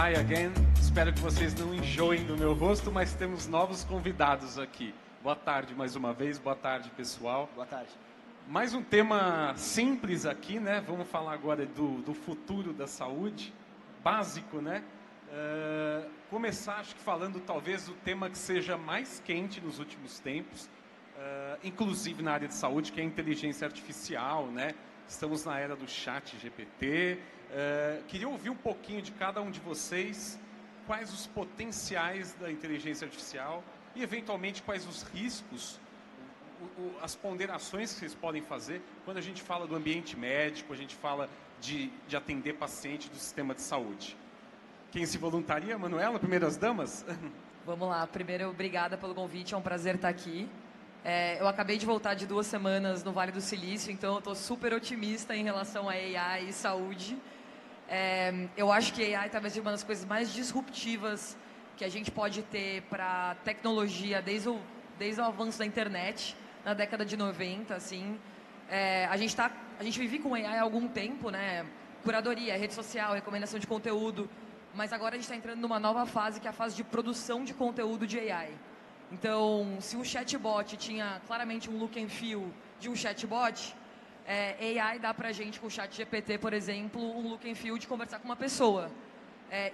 Hi again. Espero que vocês não enjoem do meu rosto, mas temos novos convidados aqui. Boa tarde mais uma vez, boa tarde pessoal. Boa tarde. Mais um tema simples aqui, né? Vamos falar agora do futuro da saúde, básico, né? Começar, acho que falando talvez do tema que seja mais quente nos últimos tempos, inclusive na área de saúde, que é a inteligência artificial, né? Estamos na era do chat GPT. Queria ouvir um pouquinho de cada um de vocês, quais os potenciais da inteligência artificial e, eventualmente, quais os riscos, as ponderações que vocês podem fazer quando a gente fala do ambiente médico, a gente fala de atender paciente do sistema de saúde. Quem se voluntaria? Manuela, primeiras damas? Vamos lá. Primeiro, obrigada pelo convite, é um prazer estar aqui. Eu acabei de voltar de 2 semanas no Vale do Silício, então eu estou super otimista em relação a AI e saúde. Eu acho que a AI talvez seja uma das coisas mais disruptivas que a gente pode ter para tecnologia desde o avanço da internet, na década de 90, assim. A gente vive com AI há algum tempo, né? Curadoria, rede social, recomendação de conteúdo, mas agora a gente está entrando numa nova fase, que é a fase de produção de conteúdo de AI. Então, se um chatbot tinha claramente um look and feel de um chatbot, AI dá pra gente, com o chat GPT, por exemplo, um look and feel de conversar com uma pessoa.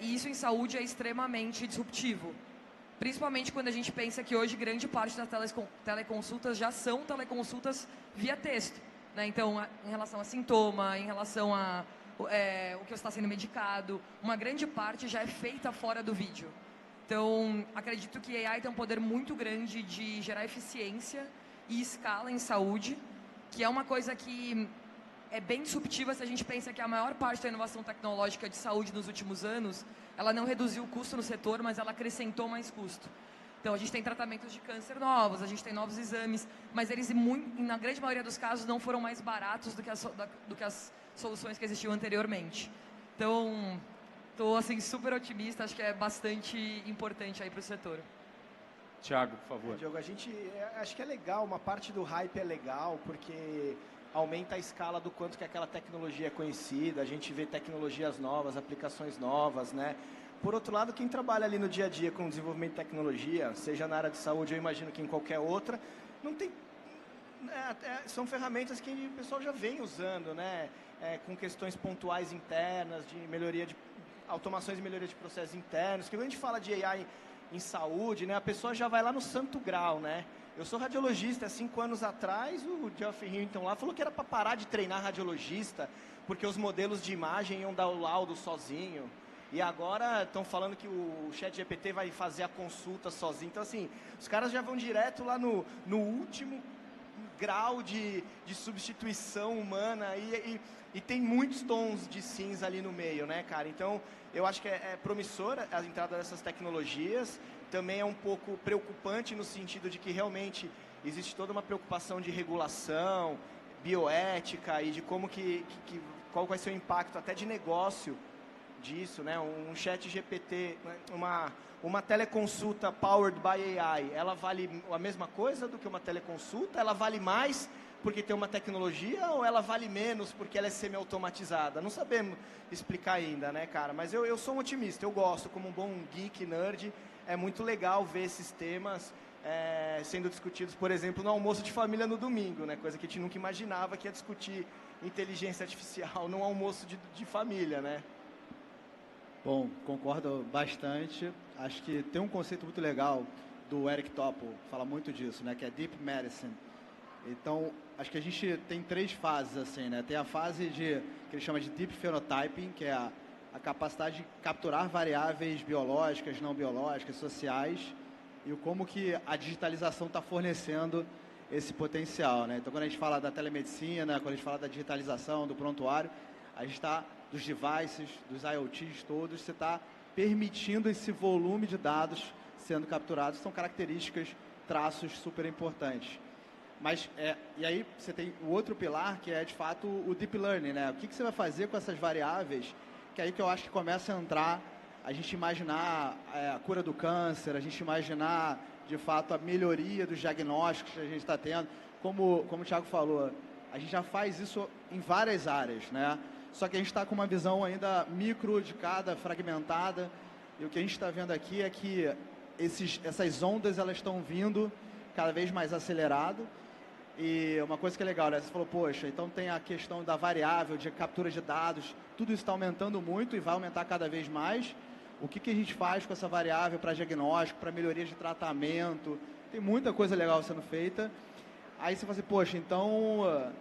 E isso em saúde é extremamente disruptivo. Principalmente quando a gente pensa que hoje grande parte das teleconsultas já são teleconsultas via texto, né? Então, em relação a sintoma, em relação a o que você está sendo medicado, uma grande parte já é feita fora do vídeo. Então, acredito que a AI tem um poder muito grande de gerar eficiência e escala em saúde, que é uma coisa que é bem disruptiva se a gente pensa que a maior parte da inovação tecnológica de saúde nos últimos anos, ela não reduziu o custo no setor, mas ela acrescentou mais custo. Então, a gente tem tratamentos de câncer novos, a gente tem novos exames, mas eles, na grande maioria dos casos, não foram mais baratos do que as soluções que existiam anteriormente. Então, estou assim, super otimista, acho que é bastante importante aí para o setor. Tiago, por favor. Diogo, acho que é legal, uma parte do hype é legal, porque aumenta a escala do quanto que aquela tecnologia é conhecida, a gente vê tecnologias novas, aplicações novas, né? Por outro lado, quem trabalha ali no dia a dia com desenvolvimento de tecnologia, seja na área de saúde, eu imagino que em qualquer outra, não tem... são ferramentas que o pessoal já vem usando, né? Com questões pontuais internas, de melhoria de automações e melhoria de processos internos, que quando a gente fala de AI em saúde, né, a pessoa já vai lá no santo grau, né? Eu sou radiologista, há 5 anos atrás, o Geoff Hinton lá falou que era para parar de treinar radiologista, porque os modelos de imagem iam dar o laudo sozinho. E agora estão falando que o ChatGPT vai fazer a consulta sozinho. Então, assim, os caras já vão direto lá no último grau de substituição humana e tem muitos tons de cinza ali no meio, né, cara? Então, eu acho que é promissora a entrada dessas tecnologias. Também é um pouco preocupante no sentido de que realmente existe toda uma preocupação de regulação, bioética e de como qual vai ser o impacto até de negócio disso, né? Um chat GPT, uma teleconsulta powered by AI, ela vale a mesma coisa do que uma teleconsulta? Ela vale mais porque tem uma tecnologia ou ela vale menos porque ela é semi-automatizada? Não sabemos explicar ainda, né, cara? Mas eu sou um otimista, eu gosto, como um bom geek, nerd, é muito legal ver esses temas sendo discutidos, por exemplo, no almoço de família no domingo, né? Coisa que a gente nunca imaginava que ia discutir inteligência artificial num almoço de família, né? Bom, concordo bastante. Acho que tem um conceito muito legal do Eric Topol, fala muito disso, né? Que é Deep Medicine. Então, acho que a gente tem 3 fases, assim, né? Tem a fase que ele chama de Deep Phenotyping, que é a capacidade de capturar variáveis biológicas, não biológicas, sociais, e como que a digitalização está fornecendo esse potencial, né? Então, quando a gente fala da telemedicina, quando a gente fala da digitalização, do prontuário, a gente está dos devices, dos IoTs todos, você está permitindo esse volume de dados sendo capturados. São características, traços super importantes. Mas, e aí você tem o outro pilar, que é, de fato, o Deep Learning, né? O que você vai fazer com essas variáveis, que é aí que eu acho que começa a entrar, a gente imaginar a cura do câncer, a gente imaginar, de fato, a melhoria dos diagnósticos que a gente está tendo. Como o Thiago falou, a gente já faz isso em várias áreas, né? Só que a gente está com uma visão ainda micro de cada, fragmentada, e o que a gente está vendo aqui é que essas ondas elas estão vindo cada vez mais acelerado. E uma coisa que é legal, né? Você falou, poxa, então tem a questão da variável, de captura de dados, tudo isso está aumentando muito e vai aumentar cada vez mais. O que a gente faz com essa variável para diagnóstico, para melhoria de tratamento? Tem muita coisa legal sendo feita. Aí você fala assim, poxa, então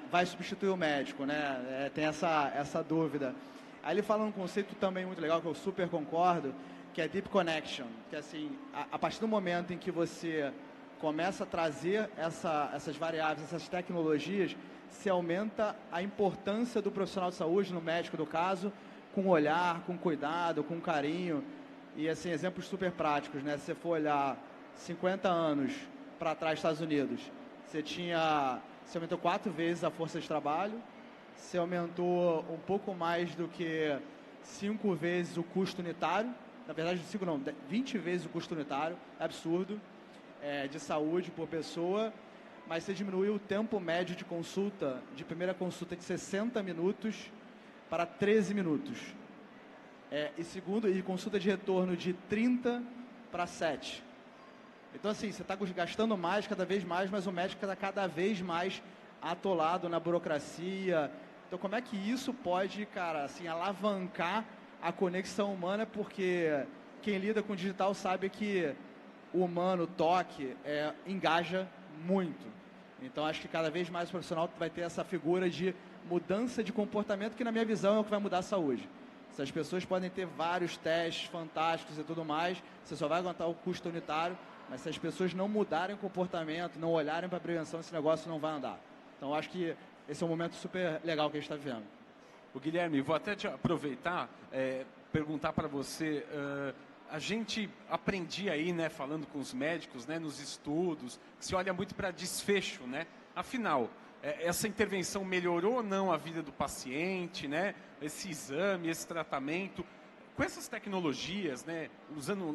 vai substituir o médico, né? Tem essa dúvida. Aí ele fala um conceito também muito legal, que eu super concordo, que é Deep Connection. Que assim, a partir do momento em que você começa a trazer essas variáveis, essas tecnologias, se aumenta a importância do profissional de saúde, no médico do caso, com olhar, com cuidado, com carinho. E assim, exemplos super práticos, né? Se você for olhar 50 anos para trás, Estados Unidos, você aumentou 4 vezes a força de trabalho, você aumentou um pouco mais do que 5 vezes o custo unitário, na verdade 5 não, 20 vezes o custo unitário, é absurdo, de saúde por pessoa, mas você diminuiu o tempo médio de consulta, de primeira consulta de 60 minutos para 13 minutos. E consulta de retorno de 30 para 7. Então, assim, você está gastando mais, cada vez mais, mas o médico está cada vez mais atolado na burocracia. Então, como é que isso pode, cara, assim, alavancar a conexão humana? Porque quem lida com o digital sabe que o humano, o toque, engaja muito. Então, acho que cada vez mais o profissional vai ter essa figura de mudança de comportamento, que na minha visão é o que vai mudar a saúde. Essas pessoas podem ter vários testes fantásticos e tudo mais, você só vai aguentar o custo unitário, mas se as pessoas não mudarem o comportamento, não olharem para a prevenção, esse negócio não vai andar. Então, acho que esse é um momento super legal que a gente está vivendo. O Guilherme, vou até te aproveitar, perguntar para você, a gente aprendia aí, né, falando com os médicos, né, nos estudos, que se olha muito para desfecho, né? Afinal, essa intervenção melhorou ou não a vida do paciente, né? Esse exame, esse tratamento, com essas tecnologias, né,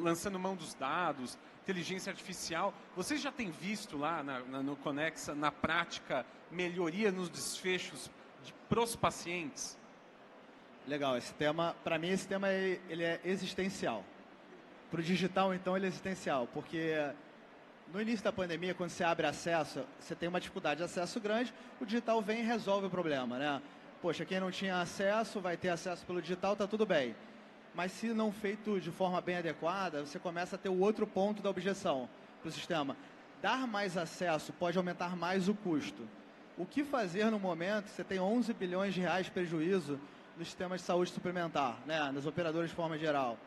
lançando mão dos dados, inteligência artificial, vocês já têm visto lá no Conexa, na prática, melhoria nos desfechos para os pacientes? Legal, esse tema, para mim esse tema ele é existencial. Para o digital, então, ele é existencial, porque no início da pandemia, quando você abre acesso, você tem uma dificuldade de acesso grande, o digital vem e resolve o problema, né? Poxa, quem não tinha acesso vai ter acesso pelo digital, tá tudo bem. Mas se não feito de forma bem adequada, você começa a ter o outro ponto da objeção para o sistema. Dar mais acesso pode aumentar mais o custo. O que fazer no momento que você tem 11 bilhões de reais de prejuízo no sistema de saúde suplementar, né? Nas operadoras de forma geral.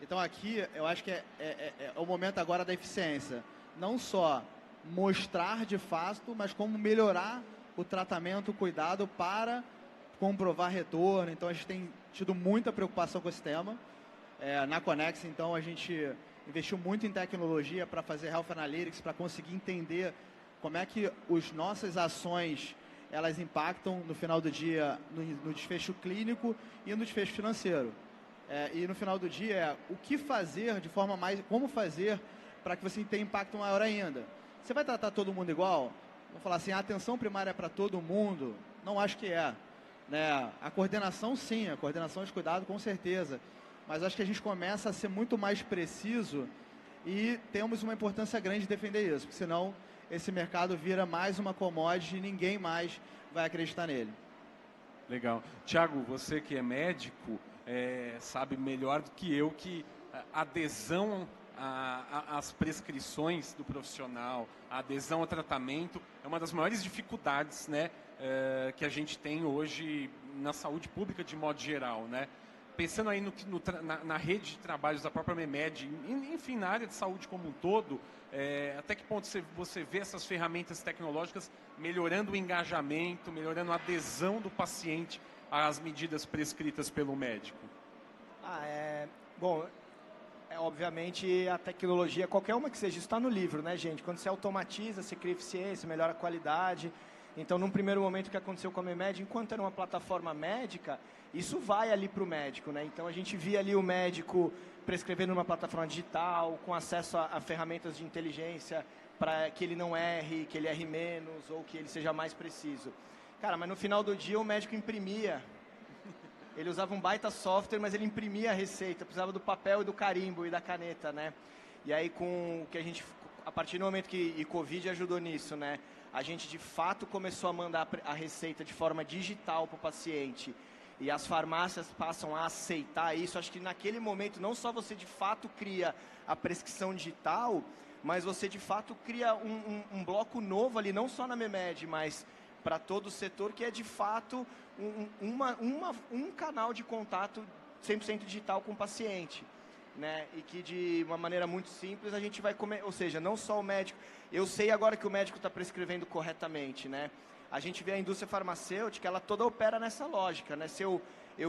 Então aqui, eu acho que é o momento agora da eficiência. Não só mostrar de fato, mas como melhorar o tratamento, o cuidado para comprovar retorno. Então a gente tem tido muita preocupação com esse tema. Na Conexa, então, a gente investiu muito em tecnologia para fazer Health Analytics, para conseguir entender como é que as nossas ações elas impactam no final do dia no desfecho clínico e no desfecho financeiro. E no final do dia o que fazer de forma como fazer para que você tenha impacto maior ainda. Você vai tratar todo mundo igual? Vamos falar assim, a atenção primária é para todo mundo? Não acho que é. Né? A coordenação sim, a coordenação de cuidado com certeza. Mas acho que a gente começa a ser muito mais preciso e temos uma importância grande de defender isso, porque senão esse mercado vira mais uma commodity e ninguém mais vai acreditar nele. Legal. Tiago, você que é médico, sabe melhor do que eu que a adesão às prescrições do profissional, a adesão ao tratamento é uma das maiores dificuldades, né, que a gente tem hoje na saúde pública de modo geral, né? Pensando aí na rede de trabalhos da própria MEMED, enfim, na área de saúde como um todo, até que ponto você vê essas ferramentas tecnológicas melhorando o engajamento, melhorando a adesão do paciente às medidas prescritas pelo médico? Bom, obviamente a tecnologia, qualquer uma que seja, isso está no livro, né, gente? Quando você automatiza, você cria eficiência, melhora a qualidade. Então, num primeiro momento, o que aconteceu com a MEMED, enquanto era uma plataforma médica, isso vai ali para o médico, né? Então, a gente via ali o médico prescrevendo numa plataforma digital, com acesso a ferramentas de inteligência para que ele não erre, que ele erre menos ou que ele seja mais preciso. Cara, mas no final do dia o médico imprimia. Ele usava um baita software, mas ele imprimia a receita, precisava do papel e do carimbo e da caneta, né? E aí com o que a gente, a partir do momento que Covid ajudou nisso, né? A gente de fato começou a mandar a receita de forma digital para o paciente. E as farmácias passam a aceitar isso. Acho que naquele momento não só você de fato cria a prescrição digital, mas você de fato cria um bloco novo ali, não só na MEMED, mas para todo o setor, que é de fato um canal de contato 100% digital com o paciente, né? E que de uma maneira muito simples a gente vai comer, ou seja, não só o médico, eu sei agora que o médico está prescrevendo corretamente, né? A gente vê a indústria farmacêutica, ela toda opera nessa lógica, né? Se eu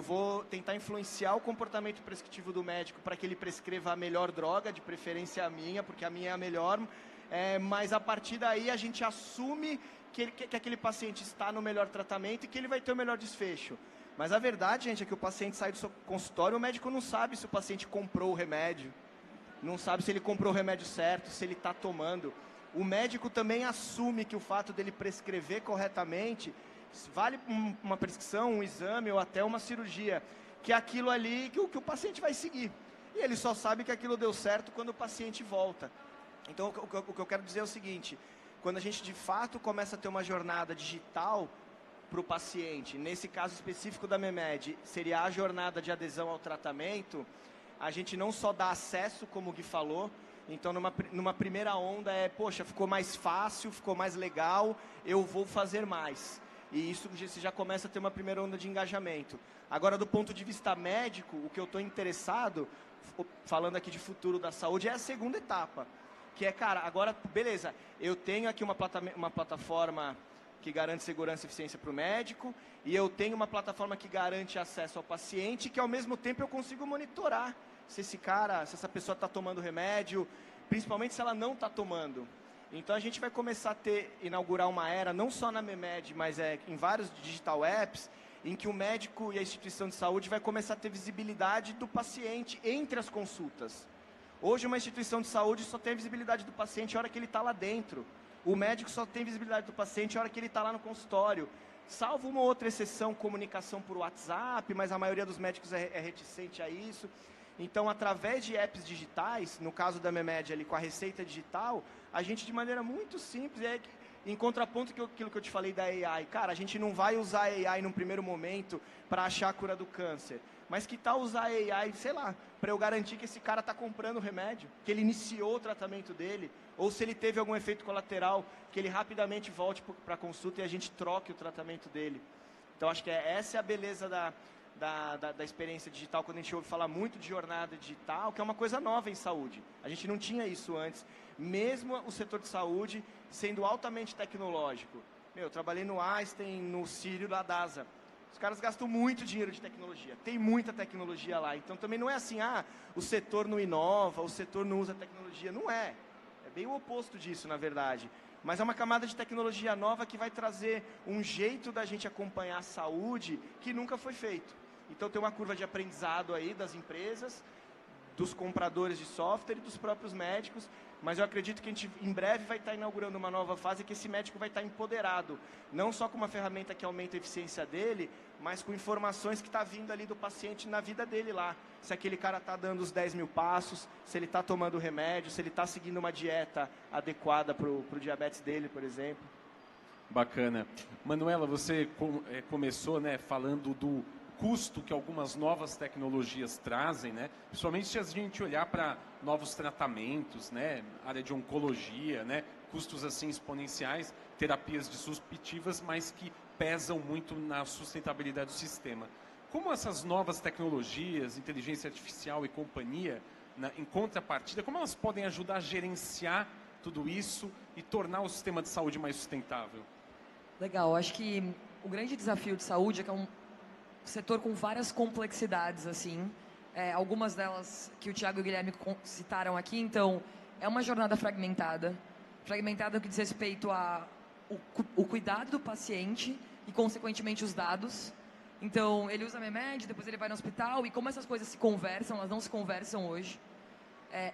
vou tentar influenciar o comportamento prescritivo do médico para que ele prescreva a melhor droga, de preferência a minha, porque a minha é a melhor, mas a partir daí a gente assume que aquele paciente está no melhor tratamento e que ele vai ter o melhor desfecho. Mas a verdade, gente, é que o paciente sai do seu consultório, o médico não sabe se o paciente comprou o remédio, não sabe se ele comprou o remédio certo, se ele está tomando. O médico também assume que o fato dele prescrever corretamente vale uma prescrição, um exame ou até uma cirurgia, que é aquilo ali que o paciente vai seguir. E ele só sabe que aquilo deu certo quando o paciente volta. Então, o que eu quero dizer é o seguinte: quando a gente de fato começa a ter uma jornada digital para o paciente, nesse caso específico da MEMED, seria a jornada de adesão ao tratamento, a gente não só dá acesso, como o Gui falou. Então, numa primeira onda poxa, ficou mais fácil, ficou mais legal, eu vou fazer mais. E isso você já começa a ter uma primeira onda de engajamento. Agora, do ponto de vista médico, o que eu estou interessado, falando aqui de futuro da saúde, é a segunda etapa. Que é, cara, agora, beleza, eu tenho aqui uma plataforma que garante segurança e eficiência para o médico, e eu tenho uma plataforma que garante acesso ao paciente, que ao mesmo tempo eu consigo monitorar se se essa pessoa está tomando remédio, principalmente se ela não está tomando. Então a gente vai começar a inaugurar uma era, não só na MEMED, mas em vários digital apps, em que o médico e a instituição de saúde vai começar a ter visibilidade do paciente entre as consultas. Hoje uma instituição de saúde só tem a visibilidade do paciente a hora que ele está lá dentro. O médico só tem visibilidade do paciente a hora que ele está lá no consultório. Salvo uma outra exceção, comunicação por WhatsApp, mas a maioria dos médicos é reticente a isso. Então, através de apps digitais, no caso da MEMED ali com a receita digital, a gente de maneira muito simples, em contraponto com aquilo que eu te falei da AI, cara, a gente não vai usar a AI num primeiro momento para achar a cura do câncer, mas que tal usar a AI, sei lá, para eu garantir que esse cara está comprando o remédio, que ele iniciou o tratamento dele, ou se ele teve algum efeito colateral, que ele rapidamente volte para a consulta e a gente troque o tratamento dele. Então, acho que essa é a beleza da experiência digital, quando a gente ouve falar muito de jornada digital, que é uma coisa nova em saúde. A gente não tinha isso antes, mesmo o setor de saúde sendo altamente tecnológico. Eu trabalhei no Einstein, no Sírio, da DASA. Os caras gastam muito dinheiro de tecnologia, tem muita tecnologia lá. Então também não é assim, o setor não inova, o setor não usa tecnologia. Não é. É bem o oposto disso, na verdade. Mas é uma camada de tecnologia nova que vai trazer um jeito da gente acompanhar a saúde que nunca foi feito. Então tem uma curva de aprendizado aí das empresas, dos compradores de software e dos próprios médicos, mas eu acredito que a gente em breve vai estar inaugurando uma nova fase que esse médico vai estar empoderado, não só com uma ferramenta que aumenta a eficiência dele, mas com informações que está vindo ali do paciente na vida dele lá. Se aquele cara está dando os 10 mil passos, se ele está tomando remédio, se ele está seguindo uma dieta adequada para o diabetes dele, por exemplo. Bacana. Manuela, você começou, né, falando do custo que algumas novas tecnologias trazem, né? Principalmente se a gente olhar para novos tratamentos, né? Área de oncologia, né? Custos assim exponenciais, terapias disruptivas, mas que pesam muito na sustentabilidade do sistema. Como essas novas tecnologias, inteligência artificial e companhia, em contrapartida, como elas podem ajudar a gerenciar tudo isso e tornar o sistema de saúde mais sustentável? Legal, acho que o grande desafio de saúde é que é um setor com várias complexidades, assim, algumas delas que o Thiago e o Guilherme citaram aqui. Então, é uma jornada fragmentada no que diz respeito ao cuidado do paciente e, consequentemente, os dados. Então, ele usa a MEMED, depois ele vai no hospital, e como essas coisas se conversam, elas não se conversam hoje.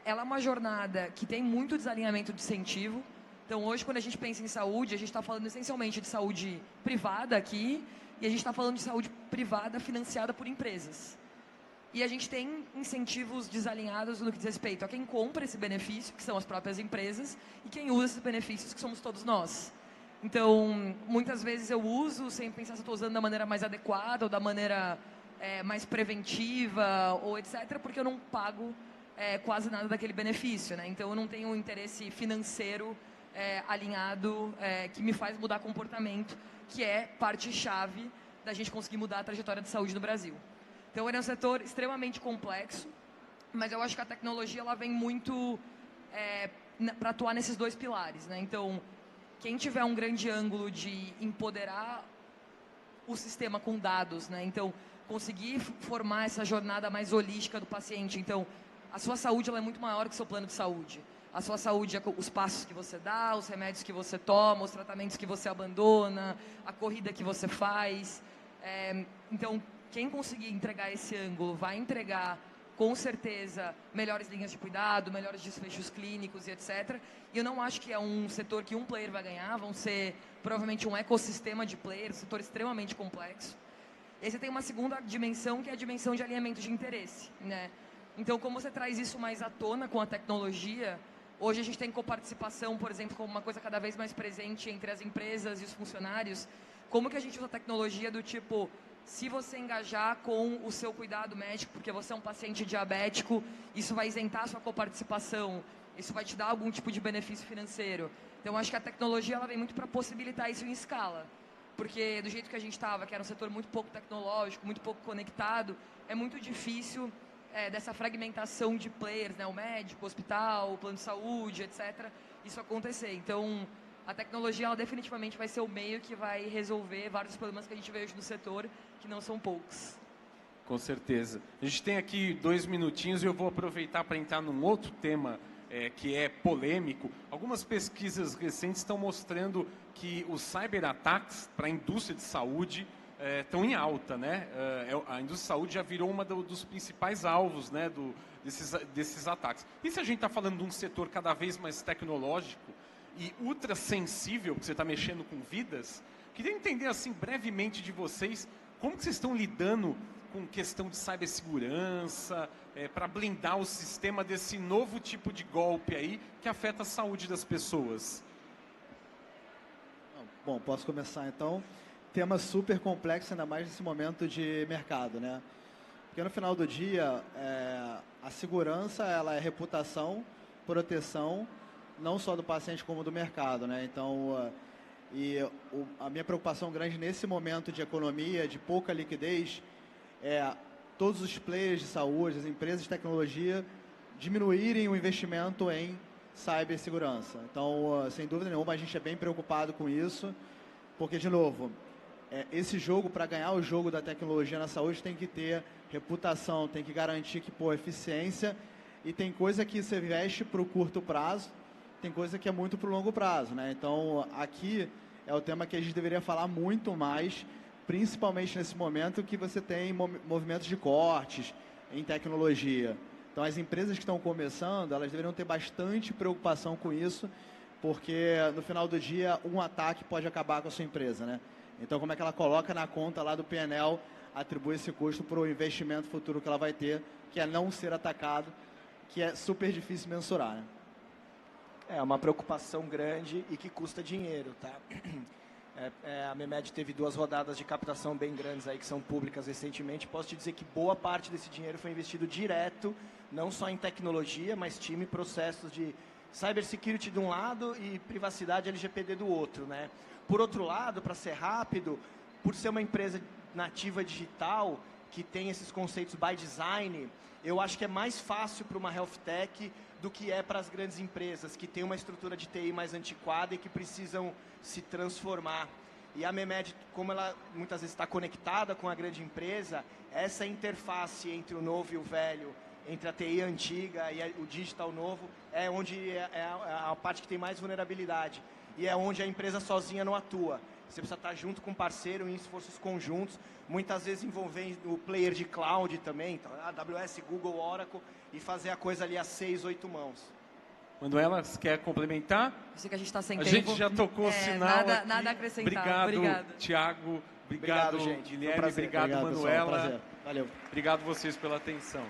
Ela é uma jornada que tem muito desalinhamento de incentivo. Então, hoje, quando a gente pensa em saúde, a gente está falando essencialmente de saúde privada aqui, e a gente está falando de saúde privada financiada por empresas. E a gente tem incentivos desalinhados no que diz respeito a quem compra esse benefício, que são as próprias empresas, e quem usa esses benefícios, que somos todos nós. Então, muitas vezes eu uso sem pensar se estou usando da maneira mais adequada ou da maneira mais preventiva, ou etc., porque eu não pago quase nada daquele benefício, né? Então, eu não tenho um interesse financeiro alinhado que me faz mudar comportamento, que é parte-chave da gente conseguir mudar a trajetória de saúde no Brasil. Então, ele é um setor extremamente complexo, mas eu acho que a tecnologia ela vem muito para atuar nesses dois pilares, né? Então, quem tiver um grande ângulo de empoderar o sistema com dados, né? Então, conseguir formar essa jornada mais holística do paciente. Então, a sua saúde ela é muito maior que o seu plano de saúde. A sua saúde é os passos que você dá, os remédios que você toma, os tratamentos que você abandona, a corrida que você faz. Então, quem conseguir entregar esse ângulo vai entregar, com certeza, melhores linhas de cuidado, melhores desfechos clínicos e etc. E eu não acho que é um setor que um player vai ganhar, vão ser provavelmente um ecossistema de players, um setor extremamente complexo. E aí você tem uma segunda dimensão, que é a dimensão de alinhamento de interesse, né? Então, como você traz isso mais à tona com a tecnologia, hoje a gente tem coparticipação, por exemplo, como uma coisa cada vez mais presente entre as empresas e os funcionários. Como que a gente usa a tecnologia do tipo, se você engajar com o seu cuidado médico, porque você é um paciente diabético, isso vai isentar a sua coparticipação, isso vai te dar algum tipo de benefício financeiro. Então, acho que a tecnologia ela vem muito para possibilitar isso em escala. Porque do jeito que a gente estava, que era um setor muito pouco tecnológico, muito pouco conectado, é muito difícil dessa fragmentação de players, né? O médico, o hospital, o plano de saúde, etc., isso acontecer. Então, a tecnologia ela definitivamente vai ser o meio que vai resolver vários problemas que a gente vê hoje no setor, que não são poucos. Com certeza. A gente tem aqui 2 minutinhos e eu vou aproveitar para entrar num outro tema que é polêmico. Algumas pesquisas recentes estão mostrando que os cyberataques para a indústria de saúde estão em alta, né? A indústria de saúde já virou uma dos principais alvos, né, desses ataques. E se a gente está falando de um setor cada vez mais tecnológico e ultra sensível, porque você está mexendo com vidas, queria entender assim brevemente de vocês como que vocês estão lidando com questão de cibersegurança, para blindar o sistema desse novo tipo de golpe aí que afeta a saúde das pessoas. Bom, posso começar então. Tema super complexo, ainda mais nesse momento de mercado, né? Porque no final do dia, a segurança ela é reputação, proteção, não só do paciente como do mercado, né? Então, a minha preocupação grande nesse momento de economia, de pouca liquidez, é todos os players de saúde, as empresas de tecnologia, diminuírem o investimento em cibersegurança. Então, sem dúvida nenhuma, a gente é bem preocupado com isso, porque, de novo, esse jogo, para ganhar o jogo da tecnologia na saúde, tem que ter reputação, tem que garantir que, eficiência, e tem coisa que você investe para o curto prazo, tem coisa que é muito para o longo prazo, né? Então, aqui é o tema que a gente deveria falar muito mais, principalmente nesse momento que você tem movimentos de cortes em tecnologia. Então, as empresas que estão começando, elas deveriam ter bastante preocupação com isso, porque no final do dia, um ataque pode acabar com a sua empresa, né? Então, como é que ela coloca na conta lá do PNL, atribui esse custo para o investimento futuro que ela vai ter, que é não ser atacado, que é super difícil mensurar, né? É uma preocupação grande e que custa dinheiro, tá? A Memed teve 2 rodadas de captação bem grandes aí, que são públicas recentemente. Posso te dizer que boa parte desse dinheiro foi investido direto, não só em tecnologia, mas time e processos de cybersecurity de um lado e privacidade LGPD do outro, né? Por outro lado, para ser rápido, por ser uma empresa nativa digital, que tem esses conceitos by design, eu acho que é mais fácil para uma health tech do que é para as grandes empresas, que têm uma estrutura de TI mais antiquada e que precisam se transformar. E a Memed, como ela muitas vezes está conectada com a grande empresa, essa interface entre o novo e o velho, entre a TI antiga e o digital novo, é onde é a parte que tem mais vulnerabilidade. E é onde a empresa sozinha não atua. Você precisa estar junto com um parceiro em esforços conjuntos, muitas vezes envolvendo o player de cloud também, então, AWS, Google, Oracle, e fazer a coisa ali a 6, 8 mãos. Manuela, você quer complementar? Eu sei que a gente está sem A tempo. gente já tocou o sinal aqui. Nada a acrescentar. Obrigado, Thiago. Obrigado, gente. Guilherme. Foi um prazer. Obrigado, Obrigado, pessoal. Manuela. Prazer. Valeu. Obrigado vocês pela atenção.